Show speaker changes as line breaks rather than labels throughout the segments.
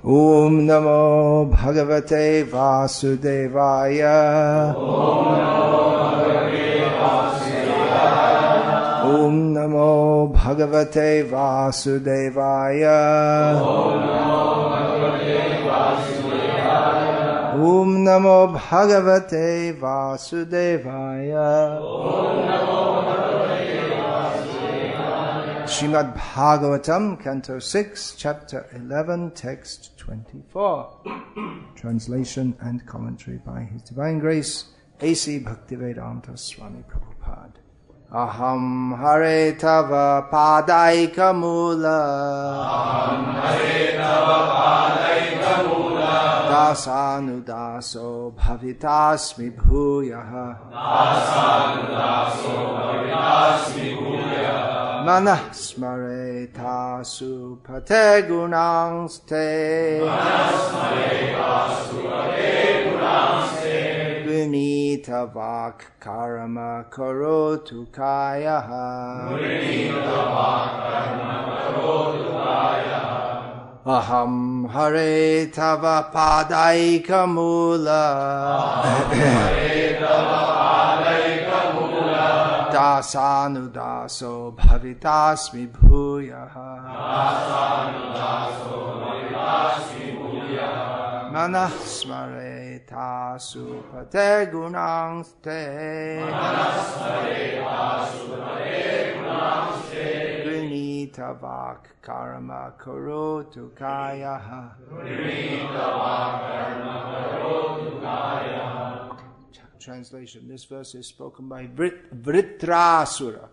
Om Namo Bhagavate Vasudevaya. Om Namo Bhagavate Vasudevaya. Om Namo Bhagavate Vasudevaya. Srimad Bhagavatam, Canto 6, Chapter 11, Text 24. Translation and commentary by His Divine Grace, A.C. Bhaktivedanta Swami Prabhupada. Aham Hare Tava Padaika Mula. Aham Hare Tava Padaika Mula. Dasanudaso Bhavitasmi Bhuyaha. Dasanudaso Bhavitasmi Bhuyaha. Manah Smare Tasu Pate Gunangste. Manah Smare Tasu Pate Gunangste. Vinita Vak Karama Karotu Kayaha. Vinita Vak Karama Karotu Kayaha. Aham Hare Tava Padaika Mula. Aham Hare Tava Padaika Mula. Dasanudaso Bhavitasmi Bhuyaha. Dasanudaso Bhavitasmi Bhuyaha. Manah Smare Tasu Pate Gunangste. Manah Smare Tasu Pate Gunangste. Grinita Vak Karma Karotu Kayaha. Grinita Vak Karma Karotu Kayaha. Translation. This verse is spoken by Vritrasura.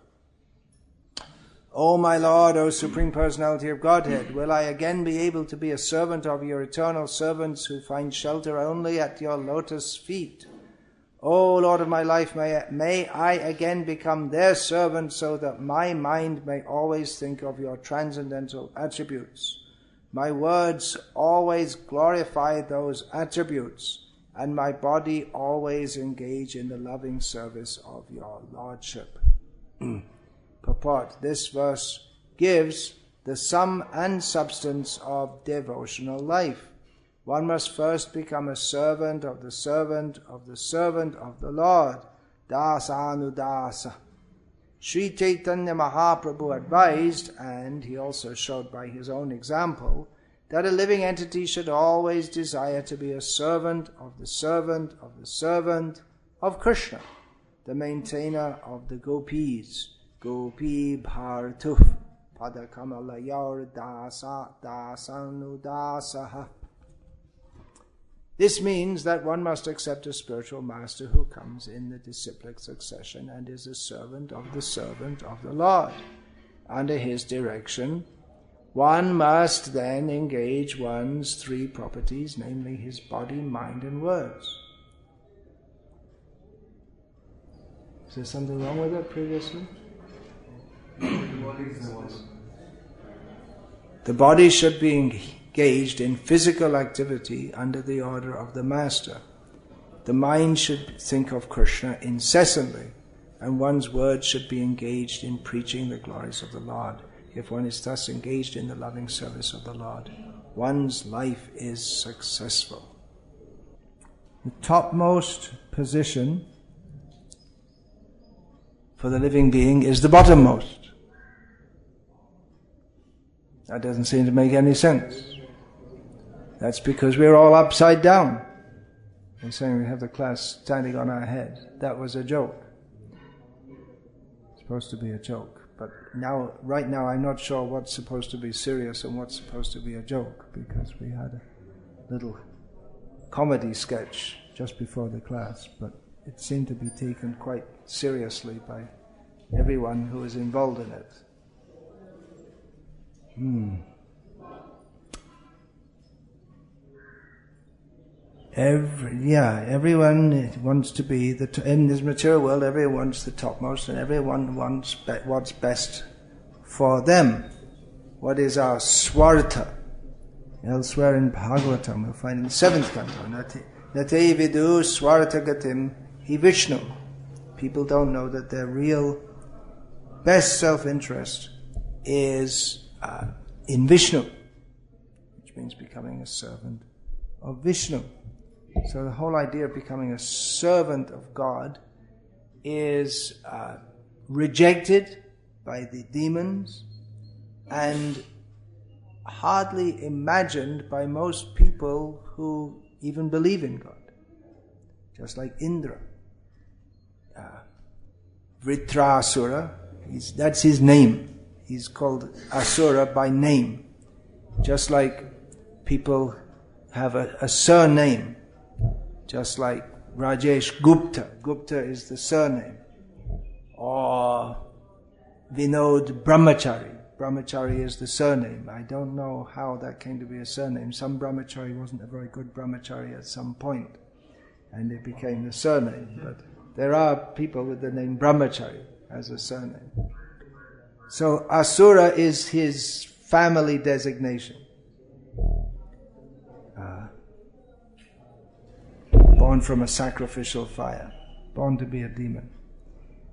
O my Lord, O Supreme Personality of Godhead, will I again be able to be a servant of your eternal servants who find shelter only at your lotus feet? O Lord of my life, may I again become their servant so that my mind may always think of your transcendental attributes. My words always glorify those attributes, and my body always engage in the loving service of your Lordship. Purport. This verse gives the sum and substance of devotional life. One must first become a servant of the servant of the servant of the Lord. Dasanudasa. Sri Chaitanya Mahaprabhu advised, and he also showed by his own example, that a living entity should always desire to be a servant of the servant of the servant of Krishna, the maintainer of the gopis. Gopi bhartuf padakamalayar dasanudasaha. This means that one must accept a spiritual master who comes in the disciplic succession and is a servant of the Lord. Under his direction, one must then engage one's three properties, namely his body, mind, and words. Is there something wrong with that previously? The body should be engaged in physical activity under the order of the Master. The mind should think of Krishna incessantly, and one's words should be engaged in preaching the glories of the Lord. If one is thus engaged in the loving service of the Lord, one's life is successful. The topmost position for the living being is the bottommost. That doesn't seem to make any sense. That's because we're all upside down. They're saying we have the class standing on our head. That was a joke. It's supposed to be a joke. But right now, I'm not sure what's supposed to be serious and what's supposed to be a joke, because we had a little comedy sketch just before the class, but it seemed to be taken quite seriously by everyone who was involved in it. Everyone wants to be in this material world. Everyone wants the topmost, and everyone wants what's best for them. What is our swartha? Elsewhere in Bhagavatam, we'll find in the 7th canto, Nate vidu swartha gatim hi Vishnu. People don't know that their real best self-interest is in Vishnu, which which means becoming a servant of Vishnu. So the whole idea of becoming a servant of God is rejected by the demons and hardly imagined by most people who even believe in God. Just like Indra. Vritrasura, that's his name. He's called Asura by name. Just like people have a surname. Just like Rajesh Gupta. Gupta is the surname. Or Vinod Brahmachari. Brahmachari is the surname. I don't know how that came to be a surname. Some Brahmachari wasn't a very good Brahmachari at some point, and it became the surname. But there are people with the name Brahmachari as a surname. So Asura is his family designation. Born from a sacrificial fire. Born to be a demon.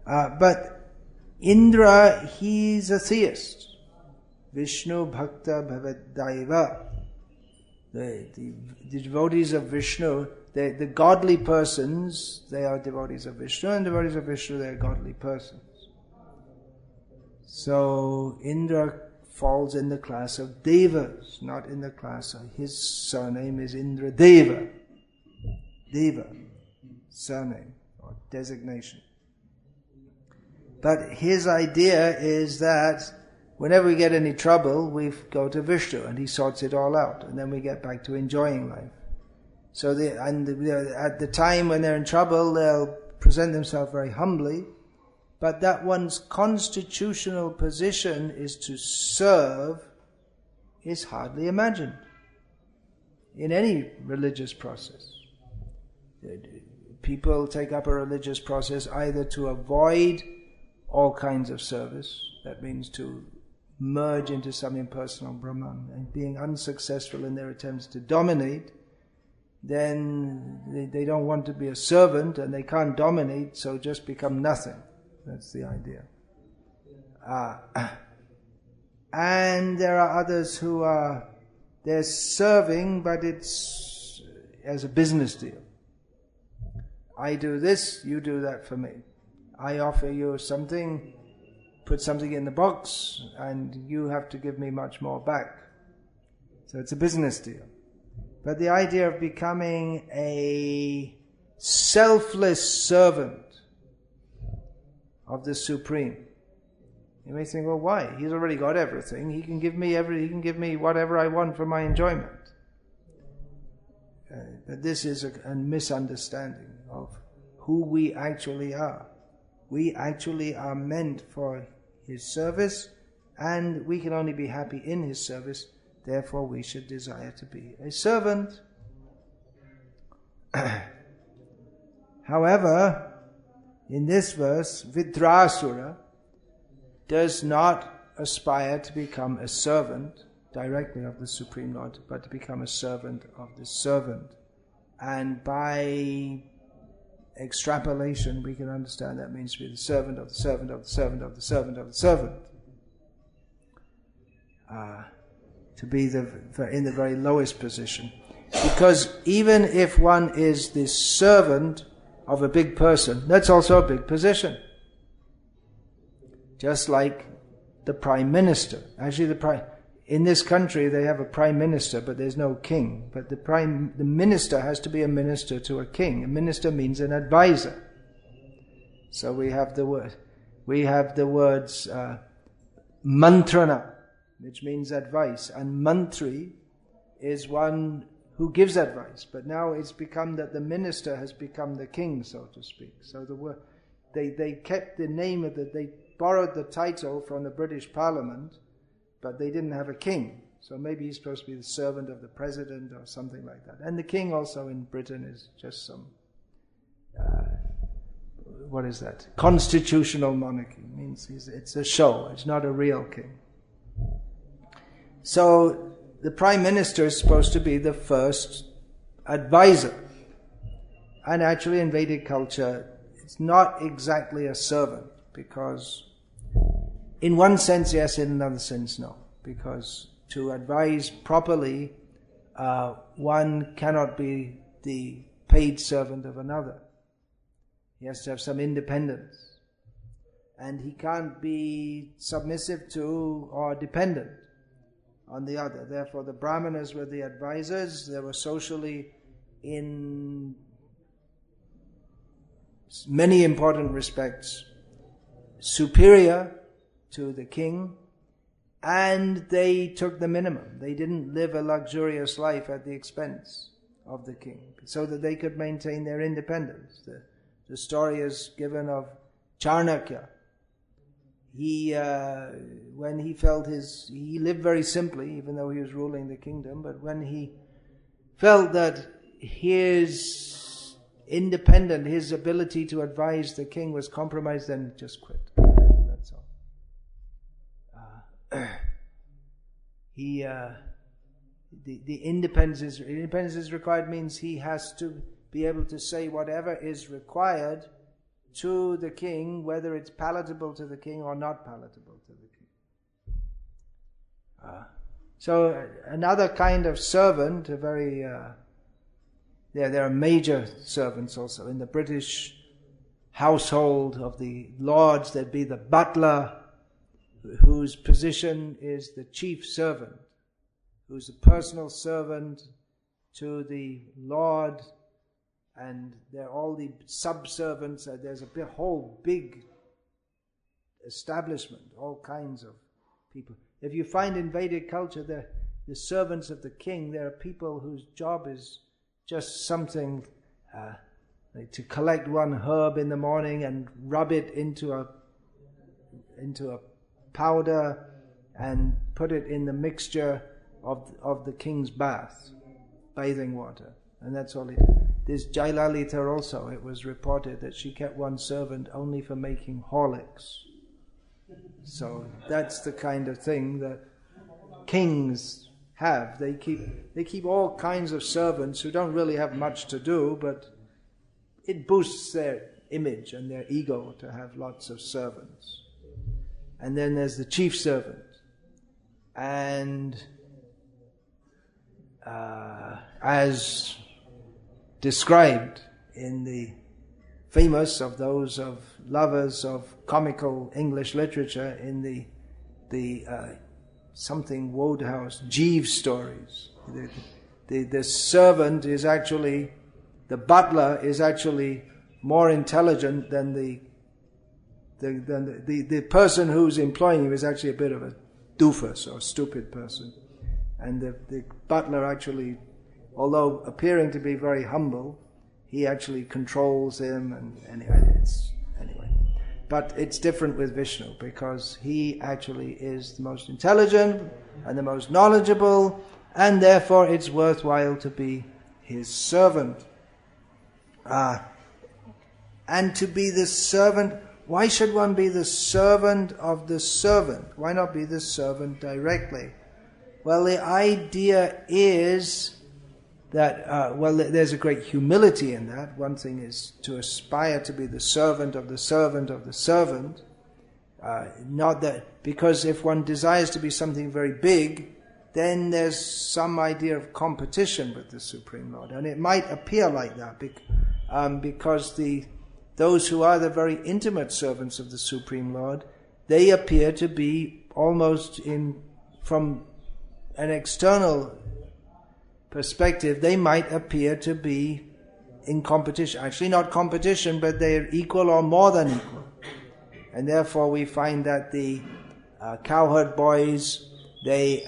But Indra, he's a theist. Vishnu Bhakta Bhavedaiva. The devotees of Vishnu, the godly persons, they are devotees of Vishnu, and devotees of Vishnu, they are godly persons. So Indra falls in the class of Devas, not in the class of, his surname is Indra Deva. Deva, surname or designation. But his idea is that whenever we get any trouble, we go to Vishnu and he sorts it all out, and then we get back to enjoying life. So at the time when they're in trouble, they'll present themselves very humbly, but that one's constitutional position is to serve is hardly imagined in any religious process. People take up a religious process either to avoid all kinds of service, that means to merge into some impersonal Brahman, and being unsuccessful in their attempts to dominate, then they don't want to be a servant and they can't dominate, so just become nothing. That's the idea. And there are others who they're serving, but it's as a business deal. I do this, you do that for me. I offer you something, put something in the box, and you have to give me much more back. So it's a business deal. But the idea of becoming a selfless servant of the Supreme. You may think, well, why? He's already got everything. He can give me whatever I want for my enjoyment. But this is a misunderstanding of who we actually are. We actually are meant for His service, and we can only be happy in His service. Therefore, we should desire to be a servant. However, in this verse, Vidrasura does not aspire to become a servant directly of the Supreme Lord, but to become a servant of the servant. And by extrapolation, we can understand that means to be the servant of the servant of the servant of the servant of the servant. To be in the very lowest position. Because even if one is the servant of a big person, that's also a big position. Just like the Prime Minister. Actually, in this country they have a Prime Minister, but there's no king. But the minister has to be a minister to a king. A minister means an advisor. So we have the words mantrana, which means advice, and mantri is one who gives advice. But now it's become that the minister has become the king, so to speak. So they kept the name of they borrowed the title from the British Parliament, but they didn't have a king. So maybe he's supposed to be the servant of the president or something like that. And the king also in Britain is just some, what is that? Constitutional monarchy. It means it's a show. It's not a real king. So the Prime Minister is supposed to be the first advisor. And actually in Vedic culture, it's not exactly a servant, because in one sense yes, in another sense no. Because to advise properly one cannot be the paid servant of another. He has to have some independence. And he can't be submissive to or dependent on the other. Therefore, the Brahmanas were the advisors. They were socially, in many important respects, superior to the king, and they took the minimum. They didn't live a luxurious life at the expense of the king, so that they could maintain their independence. The story is given of Charnakya. He, when he felt he lived very simply, even though he was ruling the kingdom, but when he felt that his his ability to advise the king was compromised, then just quit. That's all. The independence is required means he has to be able to say whatever is required to the king, whether it's palatable to the king or not palatable to the king. So another kind of servant, there are major servants also. In the British household of the lords, there'd be the butler, whose position is the chief servant, who's a personal servant to the lord, and there are all the sub-servants. There's a whole big establishment, all kinds of people. If you find in Vedic culture, the servants of the king, there are people whose job is just something like to collect one herb in the morning and rub it into a powder and put it in the mixture of the king's bathing water, and that's all it. This Jailalita also, it was reported that she kept one servant only for making Horlicks. So that's the kind of thing that kings have. They keep all kinds of servants who don't really have much to do, but it boosts their image and their ego to have lots of servants. And then there's the chief servant. And as described in the famous of those of lovers of comical English literature in the something Wodehouse, Jeeves stories. The servant is actually, the butler is actually more intelligent than the person who's employing him is actually a bit of a doofus or stupid person. And the butler actually, although appearing to be very humble, he actually controls him, and anyway. But it's different with Vishnu, because he actually is the most intelligent and the most knowledgeable, and therefore it's worthwhile to be his servant. And to be the servant, why should one be the servant of the servant? Why not be the servant directly? Well, the idea is that, there's a great humility in that. One thing is to aspire to be the servant of the servant of the servant. Not that, because if one desires to be something very big, then there's some idea of competition with the Supreme Lord. And it might appear like that, because those who are the very intimate servants of the Supreme Lord, they appear to be almost from an external perspective, they might appear to be in competition. Actually not competition, but they're equal or more than equal. And therefore we find that the cowherd boys, they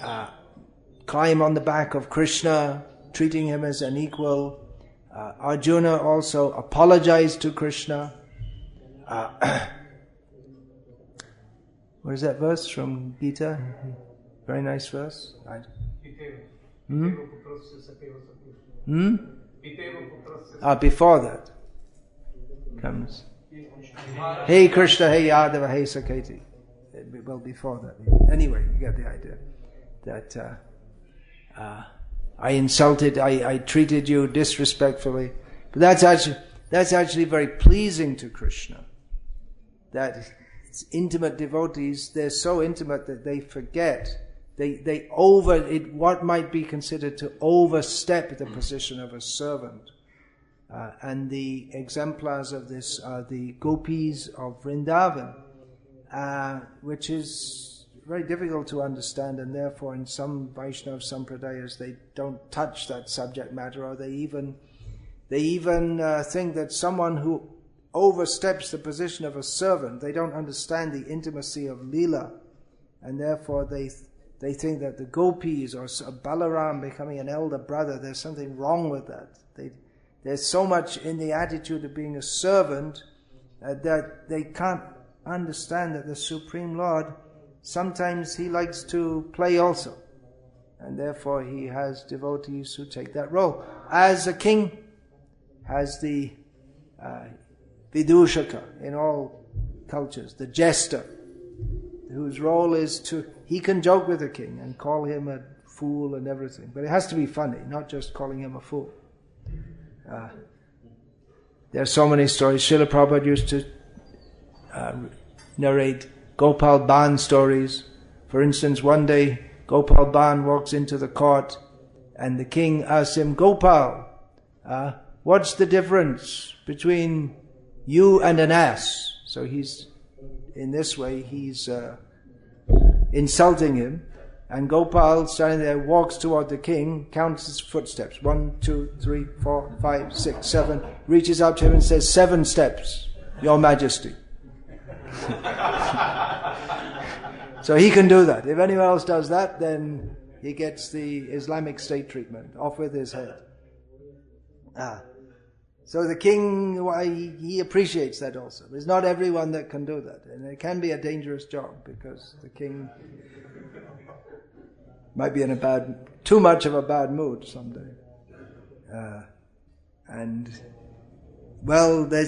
climb on the back of Krishna, treating him as an equal. Arjuna also apologized to Krishna. What is that verse from Gita? Very nice verse. Before that comes Hey Krishna, Hey Yadava, Hey Saketi. Well, before that. Anyway, you get the idea. That I treated you disrespectfully. But that's actually very pleasing to Krishna. That intimate devotees, they're so intimate that they forget what might be considered to overstep the position of a servant. And the exemplars of this are the gopis of Vrindavan, which is very difficult to understand, and therefore in some Vaishnava Sampradayas they don't touch that subject matter, or they even think that someone who oversteps the position of a servant, they don't understand the intimacy of Leela, and therefore they think that the gopis or Balaram becoming an elder brother, there's something wrong with that. There's so much in the attitude of being a servant that they can't understand that the Supreme Lord, sometimes he likes to play also. And therefore he has devotees who take that role. As a king has the Vidushaka in all cultures, the jester, whose role is he can joke with the king and call him a fool and everything. But it has to be funny, not just calling him a fool. There are so many stories. Srila Prabhupada used to narrate Gopal Ban stories. For instance, one day Gopal Ban walks into the court and the king asks him, Gopal, what's the difference between you and an ass? So he's insulting him. And Gopal, standing there, walks toward the king, counts his footsteps. 1, 2, 3, 4, 5, 6, 7. Reaches up to him and says, 7 steps, Your Majesty. So he can do that. If anyone else does that, then he gets the Islamic State treatment, off with his head. So the king, he appreciates that also. There's not everyone that can do that. And it can be a dangerous job, because the king might be in too much of a bad mood someday.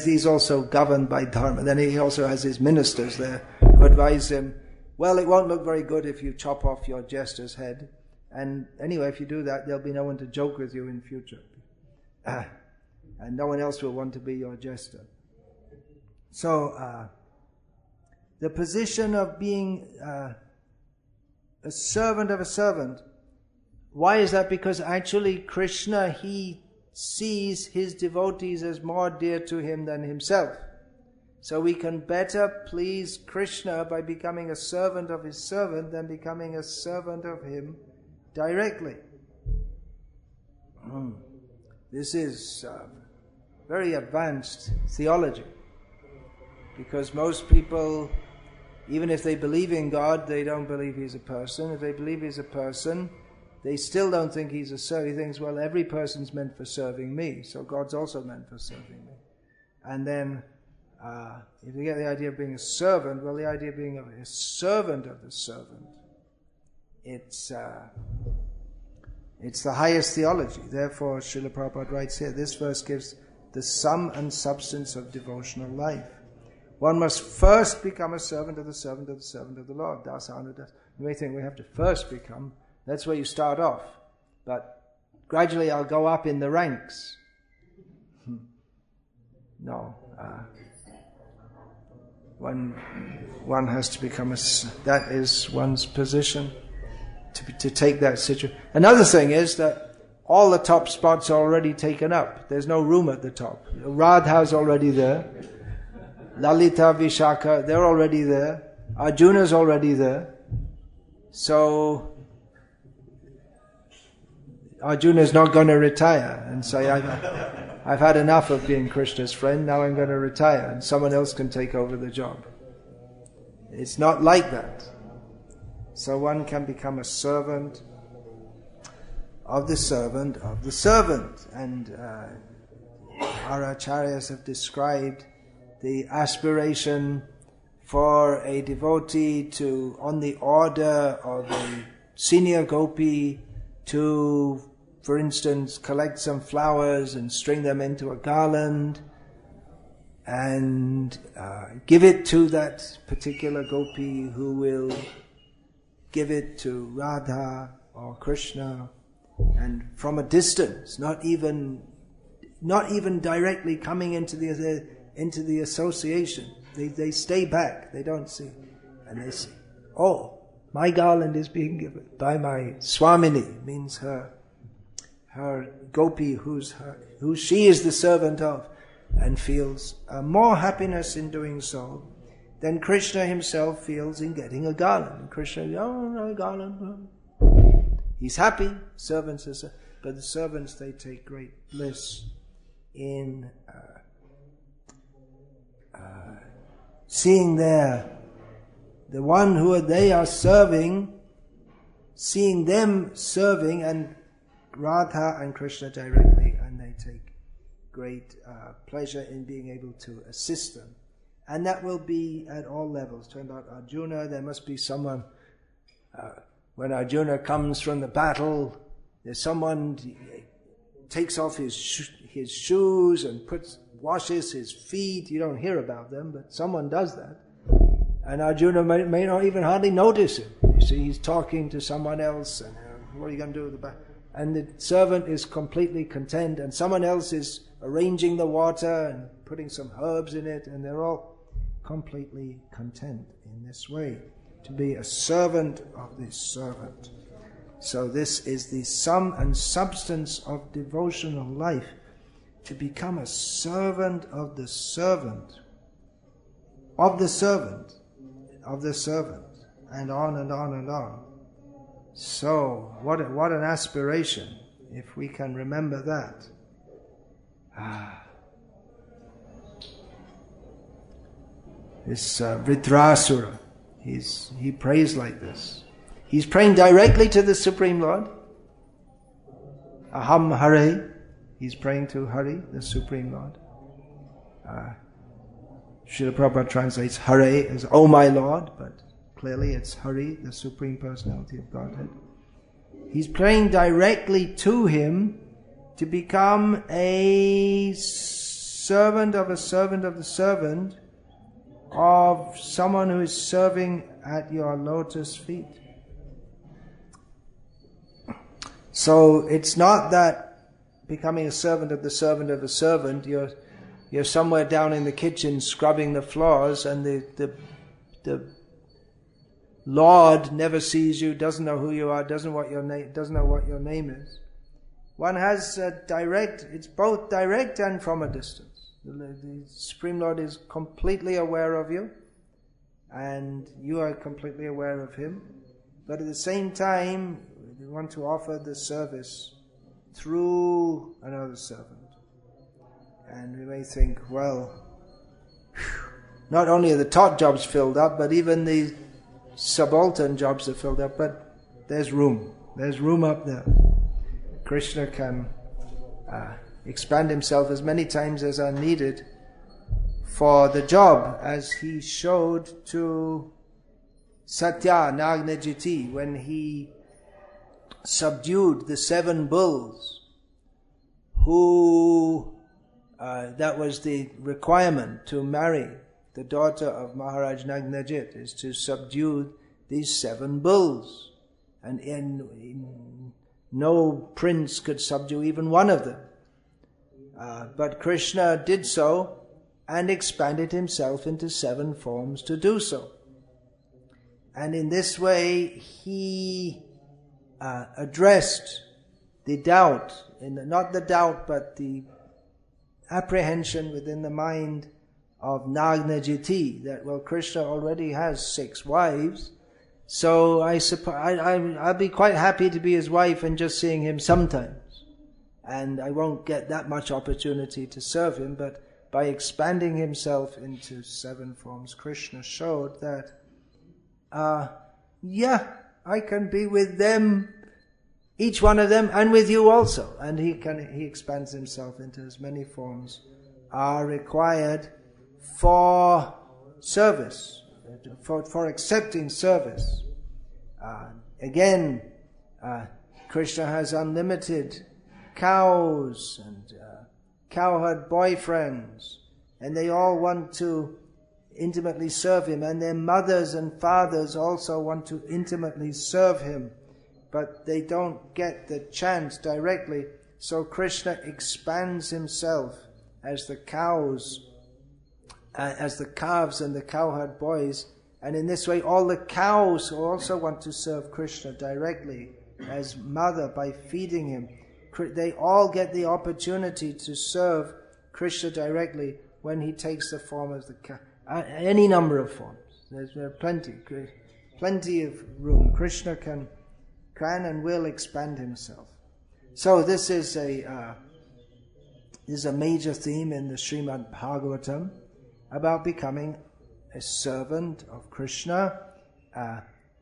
He's also governed by dharma. Then he also has his ministers there who advise him, well, it won't look very good if you chop off your jester's head. And anyway, if you do that, there'll be no one to joke with you in future. And no one else will want to be your jester. So, the position of being a servant of a servant. Why is that? Because actually Krishna, he sees his devotees as more dear to him than himself. So we can better please Krishna by becoming a servant of his servant than becoming a servant of him directly. This is very advanced theology. Because most people, even if they believe in God, they don't believe he's a person. If they believe he's a person, they still don't think he's a servant. He thinks, well, every person's meant for serving me, so God's also meant for serving me. And then, if you get the idea of being a servant, well, the idea of being a servant of the servant, it's the highest theology. Therefore, Srila Prabhupada writes here, this verse gives the sum and substance of devotional life. One must first become a servant of the servant of the servant of the Lord. Dasanudas. You may think we have to first become. That's where you start off. But gradually I'll go up in the ranks. No. One has to become that is one's position, to take that situation. Another thing is that all the top spots are already taken up. There's no room at the top. Radha's already there. Lalita, Vishaka, they're already there. Arjuna's already there. So Arjuna's not going to retire and say, I've had enough of being Krishna's friend, now I'm going to retire and someone else can take over the job. It's not like that. So one can become a servant of the servant of the servant. And our acharyas have described the aspiration for a devotee to, on the order of a senior gopi, to, for instance, collect some flowers and string them into a garland and give it to that particular gopi, who will give it to Radha or Krishna, and from a distance, not even directly coming into the association. They stay back, they don't see. And they see, oh, my garland is being given by my Swamini, means her gopi who she is the servant of, and feels more happiness in doing so than Krishna himself feels in getting a garland. And Krishna, no garland. He's happy, servants but the servants, they take great bliss in seeing the one who they are serving, seeing them serving, and Radha and Krishna directly, and they take great pleasure in being able to assist them. And that will be at all levels. Talking about Arjuna, there must be someone, when Arjuna comes from the battle, there's someone takes off his shoes and washes his feet. You don't hear about them, but someone does that. And Arjuna may not even hardly notice him. You see, he's talking to someone else, and what are you going to do with the battle? And the servant is completely content, and someone else is arranging the water and putting some herbs in it, and they're all completely content in this way, to be a servant of this servant. So this is the sum and substance of devotional life, to become a servant of the servant, of the servant, of the servant, and on and on and on. So, what an aspiration, if we can remember that. This Vritrasura, he prays like this. He's praying directly to the Supreme Lord. Aham Hare. He's praying to Hari, the Supreme Lord. Srila Prabhupada translates Hare as "Oh my Lord," but clearly it's Hari, the Supreme Personality of Godhead. He's praying directly to him to become a servant of a servant of the servant of someone who is serving at your lotus feet. So it's not that becoming a servant of the servant of a servant, you're somewhere down in the kitchen scrubbing the floors, and the Lord never sees you, doesn't know who you are, doesn't know what your name is. One has it's both direct and from a distance. The Supreme Lord is completely aware of you, and you are completely aware of him. But at the same time, we want to offer the service through another servant. And we may think, well, not only are the top jobs filled up, but even the subaltern jobs are filled up, but there's room. There's room up there. Krishna can expand himself as many times as are needed for the job, as he showed to Satya Nagnajiti when he subdued the 7 bulls who that was the requirement to marry the daughter of Maharaj Nagnajit, is to subdue these 7 bulls, and no prince could subdue even one of them. But Krishna did so and expanded himself into 7 forms to do so. And in this way he addressed the doubt, not the doubt but the apprehension within the mind of Nagnajiti, that, well, Krishna already has 6 wives, so I'll be quite happy to be his wife and just seeing him sometimes, and I won't get that much opportunity to serve him. But by expanding himself into 7 forms, Krishna showed that I can be with them, each one of them, and with you also. And he expands himself into as many forms are required for service, for accepting service. Again, Krishna has unlimited cows and cowherd boyfriends, and they all want to intimately serve him, and their mothers and fathers also want to intimately serve him, but they don't get the chance directly. So Krishna expands himself as the calves and the cowherd boys And in this way, all the cows also want to serve Krishna directly as mother by feeding him. They all get the opportunity to serve Krishna directly when he takes the form of the cow. Any number of forms. There are plenty of room. Krishna can and will expand himself. So this is a major theme in the Srimad Bhagavatam about becoming a servant of Krishna,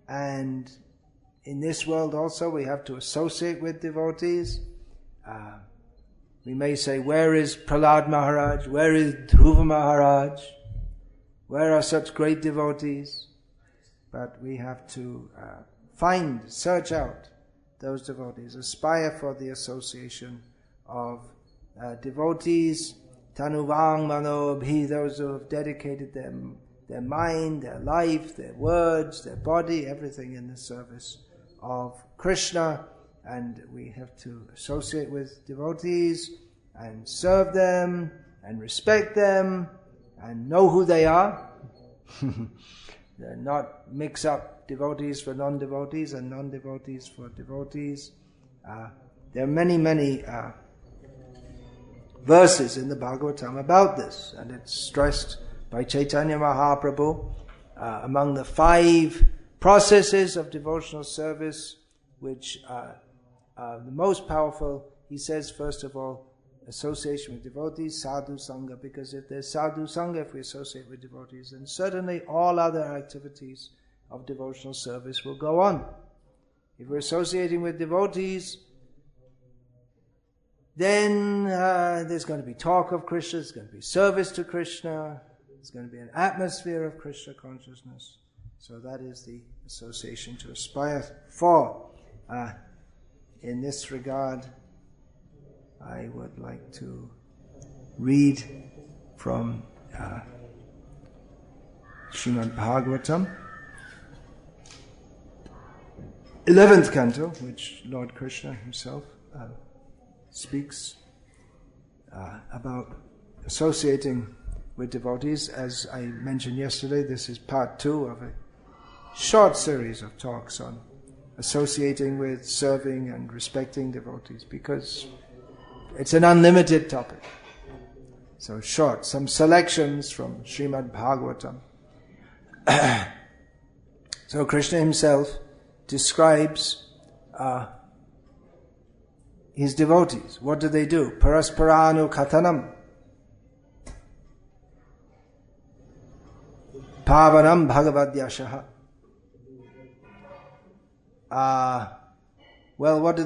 and in this world also we have to associate with devotees. We may say, where is Prahlad Maharaj? Where is Dhruva Maharaj? Where are such great devotees? But we have to search out those devotees, aspire for the association of devotees, Tanuvang Manobhi, those who have dedicated their mind, their life, their words, their body, everything in the service of Krishna. And we have to associate with devotees and serve them and respect them and know who they are. Not mix up devotees for non-devotees and non-devotees for devotees. There are many verses in the Bhagavatam about this, and it's stressed by Chaitanya Mahaprabhu among the 5 processes of devotional service, which are the most powerful. He says, first of all, association with devotees, sadhu sangha, because if there's sadhu sangha, if we associate with devotees, then certainly all other activities of devotional service will go on. If we're associating with devotees, then there's going to be talk of Krishna, there's going to be service to Krishna, there's going to be an atmosphere of Krishna consciousness. So that is the association to aspire for. In this regard, I would like to read from Srimad Bhagavatam, 11th canto, which Lord Krishna himself speaks about associating with devotees. As I mentioned yesterday, this is part 2 of a short series of talks on associating with, serving and respecting devotees, because it's an unlimited topic. So short, some selections from Srimad Bhagavatam. So Krishna himself describes his devotees. What do they do? Parasparanu katanam, pavanam bhagavadyashaha. Well, what do?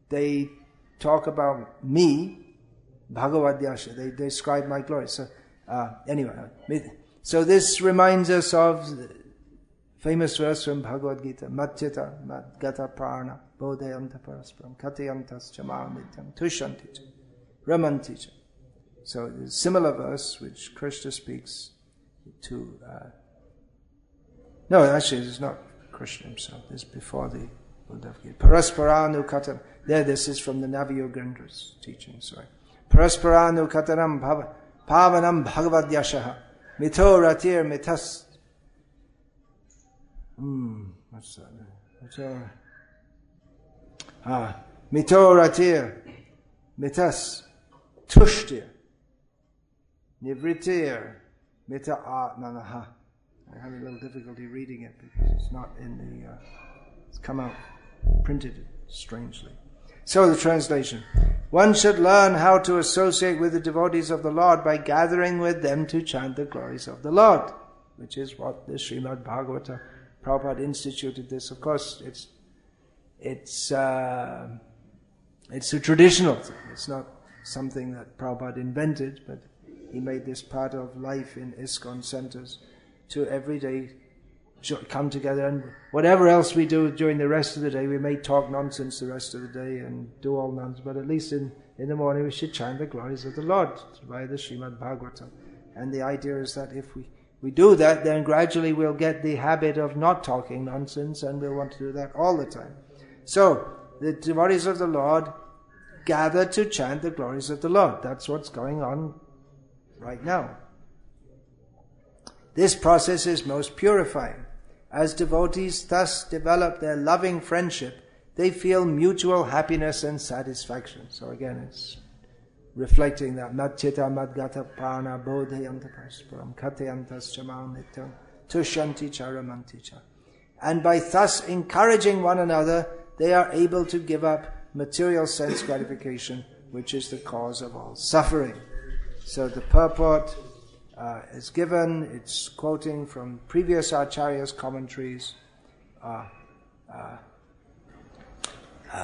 They talk about me, bhagavadyasha. They describe my glory. So anyway, so this reminds us of the famous verse from Bhagavad Gita, Matjata Madgata Prana Bodhayanta Parasparam Katayantas Chamam Nityam Tushanti Cha Ramanti Cha. So the similar verse which Krishna speaks to no, actually it's not Krishna himself, this is before the Bhagavad Gita. Parasparanu Katam. There, this is from the Navyogendra's teaching, sorry. Parasparanu Katanam Pavanam Bhagavadyashaha Mito Ratir Mitas. What's that? Mito Ratir Mitas Tushtir Nivritir Mita Atmanaha. I'm having a little difficulty reading it because it's not in the... it's come out printed strangely. So the translation. One should learn how to associate with the devotees of the Lord by gathering with them to chant the glories of the Lord, which is what the Srimad Bhagavata, Prabhupada instituted this. Of course, it's a traditional thing. It's not something that Prabhupada invented, but he made this part of life in ISKCON centers, to every day come together, and whatever else we do during the rest of the day, we may talk nonsense the rest of the day and do all nonsense, but at least in the morning we should chant the glories of the Lord by the Srimad Bhagavatam. And the idea is that if we do that, then gradually we'll get the habit of not talking nonsense, and we'll want to do that all the time. So, the devotees of the Lord gather to chant the glories of the Lord. That's what's going on right now. This process is most purifying. As devotees thus develop their loving friendship, they feel mutual happiness and satisfaction. So again, it's reflecting that Madchita Madgata Prana Bodhayanta Parasparam Kathayantas Chamam Nityam Tushanti Charamanti Cha. And by thus encouraging one another, they are able to give up material sense gratification, which is the cause of all suffering. So the purport is given. It's quoting from previous acharyas' commentaries,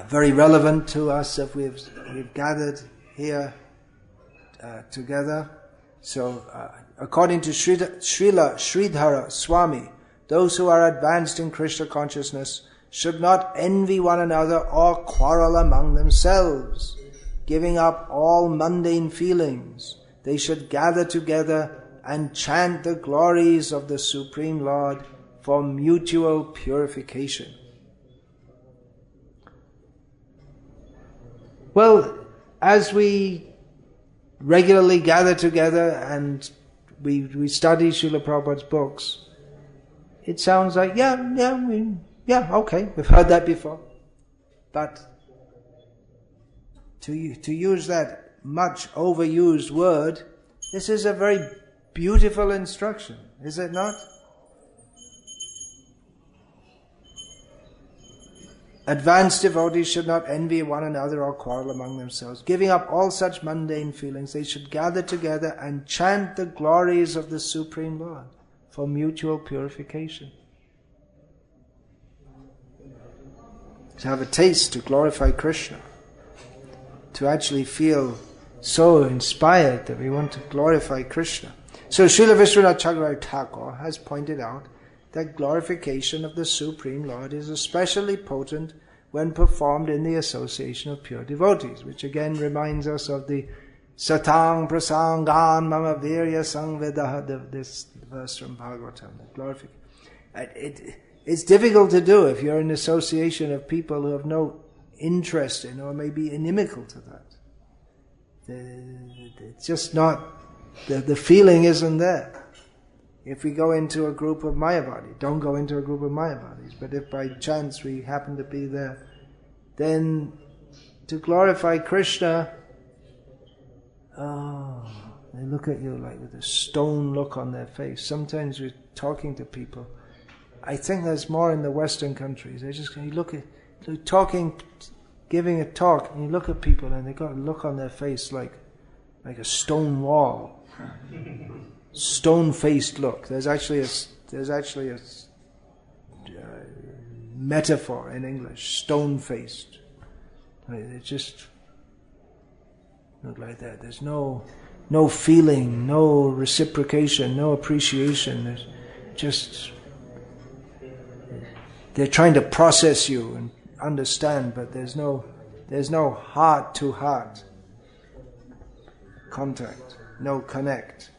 very relevant to us if we've gathered here together. So according to Srila Sridhara Swami, those who are advanced in Krishna consciousness should not envy one another or quarrel among themselves, giving up all mundane feelings. They should gather together and chant the glories of the Supreme Lord for mutual purification. Well, as we regularly gather together and we study Srila Prabhupada's books, it sounds like, okay, we've heard that before. But to use that much overused word, this is a very beautiful instruction, is it not? Advanced devotees should not envy one another or quarrel among themselves. Giving up all such mundane feelings, they should gather together and chant the glories of the Supreme Lord for mutual purification. To have a taste to glorify Krishna, to actually feel so inspired that we want to glorify Krishna. So Srila Vishwanath Chakravarti Thakur has pointed out that glorification of the Supreme Lord is especially potent when performed in the association of pure devotees, which again reminds us of the Satang Prasangan Mama Virya Sangvedaha, this verse from Bhagavatam, the glorification. It's difficult to do if you're in association of people who have no interest in or may be inimical to that. It's just not, the feeling isn't there. If we go into a group of Mayavadis, don't go into a group of Mayavadis, but if by chance we happen to be there, then to glorify Krishna, they look at you like with a stone look on their face. Sometimes we're talking to people. I think there's more in the Western countries. They just, you look at, talking, giving a talk, and you look at people and they got a look on their face like a stone wall. Stone-faced look. There's actually a metaphor in English. Stone-faced. They just look like that. There's no feeling, no reciprocation, no appreciation. There's just, they're trying to process you and understand, but there's no heart-to-heart contact, no connect.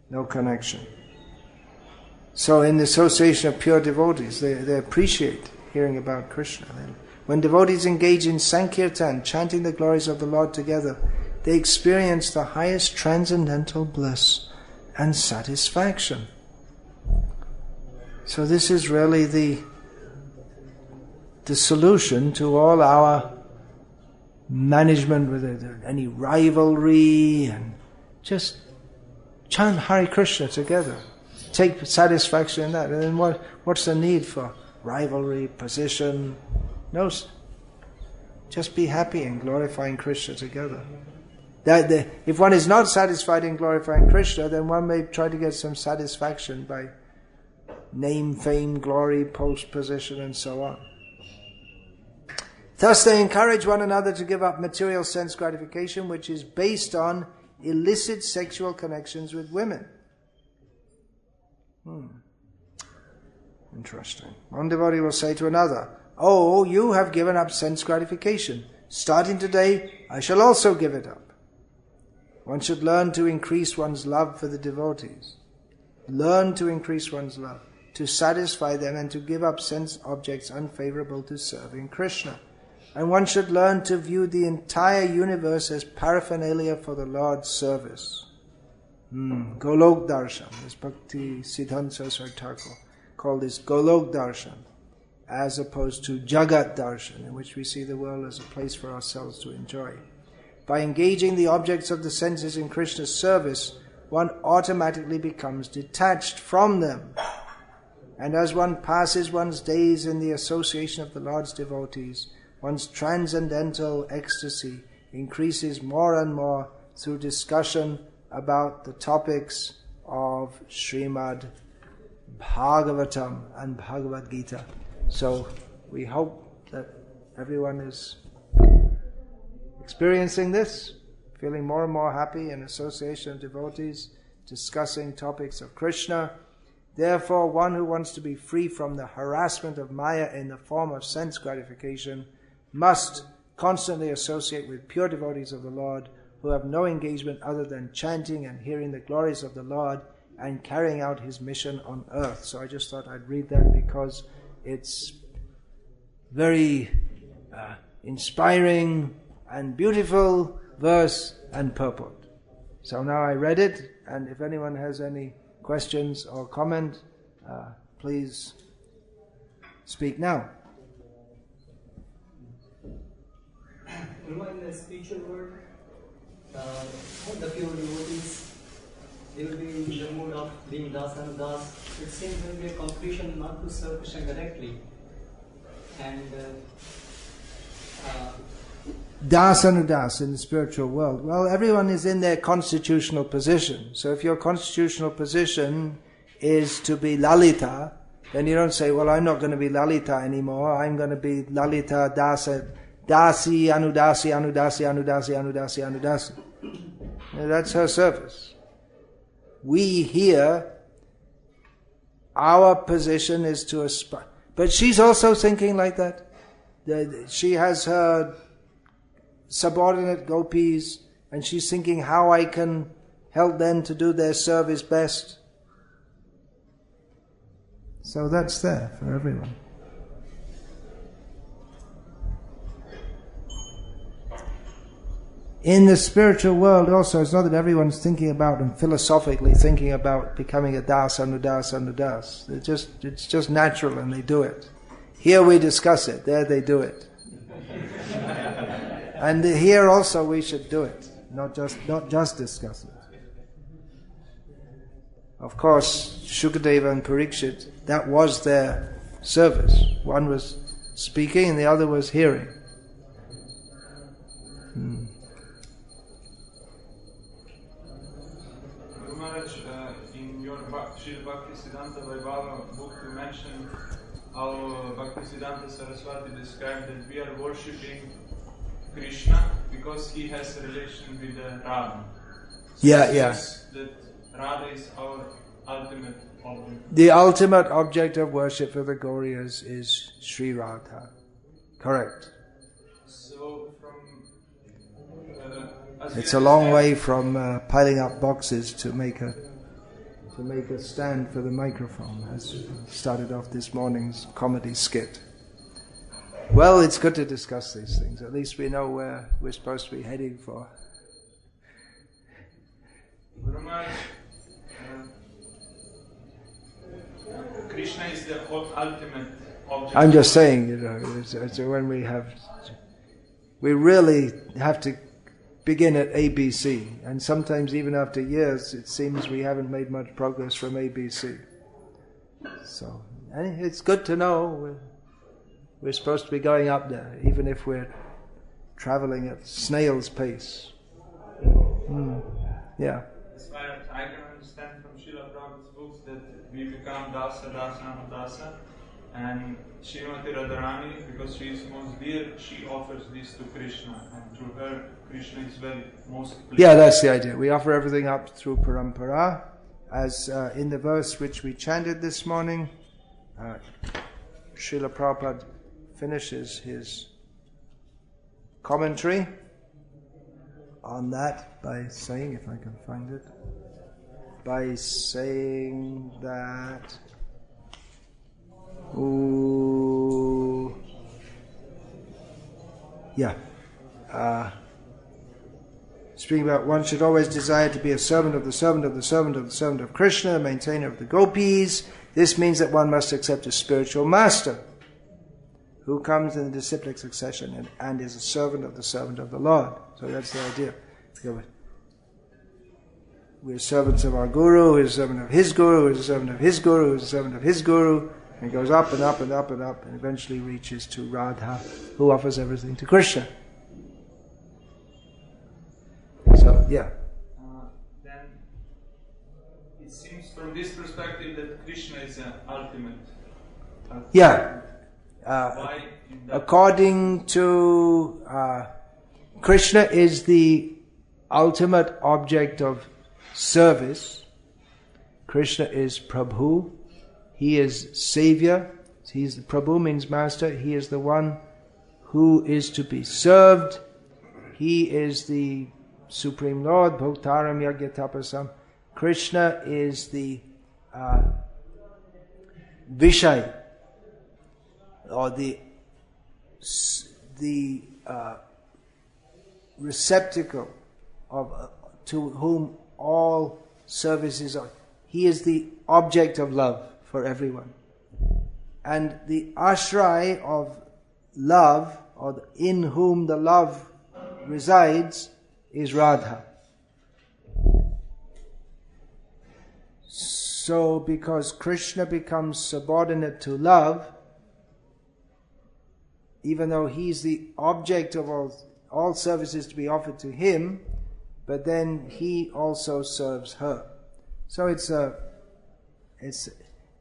No connection. So in the association of pure devotees, they appreciate hearing about Krishna. When devotees engage in Sankirtan, chanting the glories of the Lord together, they experience the highest transcendental bliss and satisfaction. So this is really the solution to all our management with any rivalry, and just chant Hare Krishna together. Take satisfaction in that. And then what's the need for rivalry, position? No. Just be happy in glorifying Krishna together. If one is not satisfied in glorifying Krishna, then one may try to get some satisfaction by name, fame, glory, post, position, and so on. Thus they encourage one another to give up material sense gratification, which is based on illicit sexual connections with women. Interesting. One devotee will say to another, "Oh, you have given up sense gratification. Starting today, I shall also give it up." One should learn to increase one's love for the devotees. Learn to increase one's love, to satisfy them and to give up sense objects unfavorable to serving Krishna. And one should learn to view the entire universe as paraphernalia for the Lord's service. Golok Darshan. This Bhakti Siddhanta Saraswati Thakur called this Golok Darshan, as opposed to Jagat Darshan, in which we see the world as a place for ourselves to enjoy. By engaging the objects of the senses in Krishna's service, one automatically becomes detached from them. And as one passes one's days in the association of the Lord's devotees, one's transcendental ecstasy increases more and more through discussion about the topics of Srimad Bhagavatam and Bhagavad Gita. So we hope that everyone is experiencing this, feeling more and more happy in association of devotees, discussing topics of Krishna. Therefore, one who wants to be free from the harassment of Maya in the form of sense gratification must constantly associate with pure devotees of the Lord who have no engagement other than chanting and hearing the glories of the Lord and carrying out his mission on earth. So I just thought I'd read that because it's very inspiring and beautiful verse and purport. So now I read it, and if anyone has any questions or comment, please speak now.
In the spiritual world, the pure devotees, they will be in the mood of being das and das. It seems there will be a competition not to serve Krishna directly. And
Das and udas in the spiritual world. Well, everyone is in their constitutional position. So if your constitutional position is to be Lalita, then you don't say, well, I'm not going to be Lalita anymore. I'm going to be Lalita Dasa, Dasi, Anudasi, Anudasi, Anudasi, Anudasi, Anudasi. That's her service. We here, our position is to aspire. But she's also thinking like that. She has her subordinate gopis, and she's thinking how I can help them to do their service best. So that's there for everyone. In the spiritual world also, it's not that everyone's thinking about and philosophically thinking about becoming a das, anudas, anudas. It's just natural and they do it. Here we discuss it, there they do it. And here also we should do it, not just discuss it. Of course, Shukadeva and Parikshit, that was their service. One was speaking and the other was hearing.
Guru Maharaj, in your Srila Bhakti Siddhanta Vaibhava book, you mentioned how Bhakti Siddhanta Saraswati described that we are worshipping Krishna because he has a relation with Radha. So
Yeah.
That Radha is our ultimate object.
The ultimate object of worship for the Gauriyas is Sri Radha. Correct.
So
It's a long way from piling up boxes to make a stand for the microphone, as started off this morning's comedy skit. Well, it's good to discuss these things. At least we know where we're supposed to be heading for.
Guru Maharaj, Krishna is the ultimate object.
I'm just saying, it's when we really have to begin at ABC, and sometimes even after years it seems we haven't made much progress from ABC. So it's good to know we're supposed to be going up there, even if we're traveling at snail's pace. Yeah.
As far as I can understand from Srila Prabhupada's books, that we become dasa, dasa, anudasa, and Srimati Radharani, because she is most dear, she offers this to Krishna, and through her, Krishna is most pleased.
Yeah, that's the idea. We offer everything up through parampara, as in the verse which we chanted this morning. Srila Prabhupada finishes his commentary on that by saying, if I can find it, by saying that speaking about one should always desire to be a servant of the servant of the servant of the servant of Krishna, a maintainer of the gopis. This means that one must accept a spiritual master who comes in the disciplic succession and is a servant of the Lord. So that's the idea. We're servants of our Guru, who is a servant of his Guru, who is a servant of his Guru, who is a servant of his Guru, and it goes up and up and up and up, and eventually reaches to Radha, who offers everything to Krishna. So, yeah.
Then it seems from this perspective that Krishna is an ultimate.
Yeah.
Why?
According to Krishna is the ultimate object of service. Krishna is Prabhu. He is Savior. Prabhu means master. He is the one who is to be served. He is the Supreme Lord. Bhoktaram yagya tapasam. Krishna is the Vishay, or the receptacle of to whom all services are. He is the object of love for everyone. And the ashray of love, or in whom the love resides, is Radha. So because Krishna becomes subordinate to love, even though he's the object of all services to be offered to him, but then he also serves her. So it's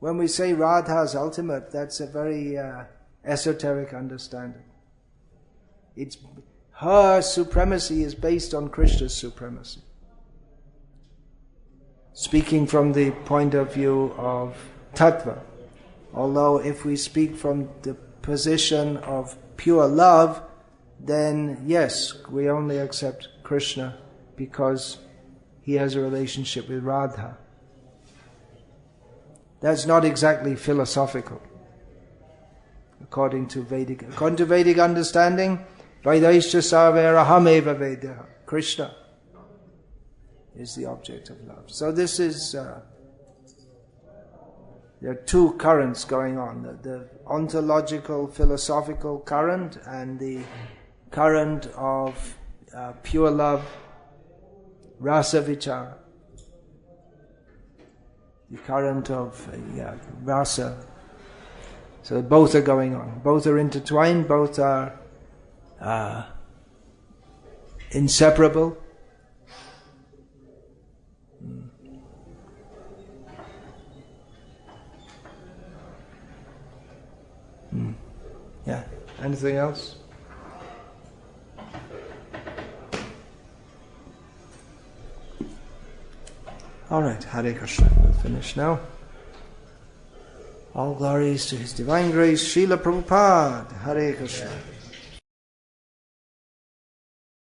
when we say Radha's ultimate, that's a very esoteric understanding. It's her supremacy is based on Krishna's supremacy. Speaking from the point of view of tattva, although if we speak from the position of pure love, then yes, we only accept Krishna because he has a relationship with Radha. That's not exactly philosophical. According to Vedic understanding, Vedaischa sarvera hameva vedaha. Krishna is the object of love. So this is, there are two currents going on, the ontological, philosophical current and the current of pure love, rasa vichara. The current of rasa. So both are going on. Both are intertwined, both are inseparable. Yeah. Anything else? All right. Hare Krishna. We'll finish now. All glories to His Divine Grace, Srila Prabhupada. Hare Krishna.